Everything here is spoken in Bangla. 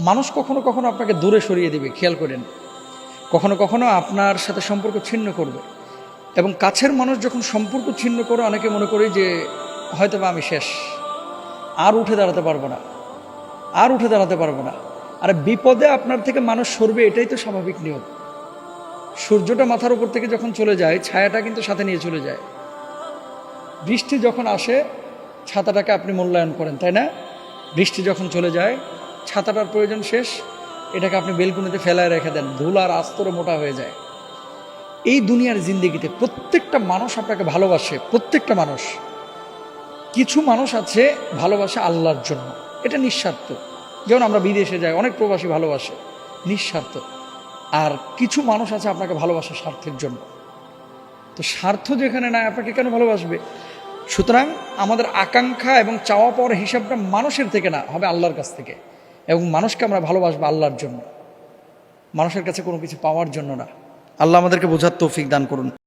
মানুষ কখনো কখনো আপনাকে দূরে সরিয়ে দিবে, খেয়াল করেন। কখনো কখনো আপনার সাথে সম্পর্ক ছিন্ন করবে, এবং কাছের মানুষ যখন সম্পর্ক ছিন্ন করে অনেকে মনে করে যে হয়তোবা আমি শেষ, আর উঠে দাঁড়াতে পারবো না, আর উঠে দাঁড়াতে পারবো না। আর বিপদে আপনার থেকে মানুষ সরবে, এটাই তো স্বাভাবিক নিয়ম। সূর্যটা মাথার উপর থেকে যখন চলে যায়, ছায়াটা কিন্তু সাথে নিয়ে চলে যায়। বৃষ্টি যখন আসে, ছাতাটাকে আপনি মূল্যায়ন করেন, তাই না? বৃষ্টি যখন চলে যায়, ছাতাটার প্রয়োজন শেষ, এটাকে আপনি বেলকুনিতে ফেলায় রেখে দেন, ধুল আর আস্তরে মোটা হয়ে যায়। এই দুনিয়ার জিন্দেগিতে প্রত্যেকটা মানুষ আপনাকে ভালোবাসে, প্রত্যেকটা মানুষ। কিছু মানুষ আছে ভালোবাসে আল্লাহর জন্য, এটা নিঃস্বার্থ। যেমন আমরা বিদেশে যাই, অনেক প্রবাসী ভালোবাসে, নিঃস্বার্থ। আর কিছু মানুষ আছে আপনাকে ভালোবাসে স্বার্থের জন্য। তো স্বার্থ যেখানে নাই, আপনাকে কেন ভালোবাসবে? সুতরাং আমাদের আকাঙ্ক্ষা এবং চাওয়া পাওয়ার হিসাবটা মানুষের থেকে না, হবে আল্লাহর কাছ থেকে। এবং মানুষকে আমরা ভালোবাসবো আল্লাহর জন্য, মানুষের কাছে কোনো কিছু পাওয়ার জন্য না। আল্লাহ আমাদেরকে বোঝার তৌফিক দান করুন।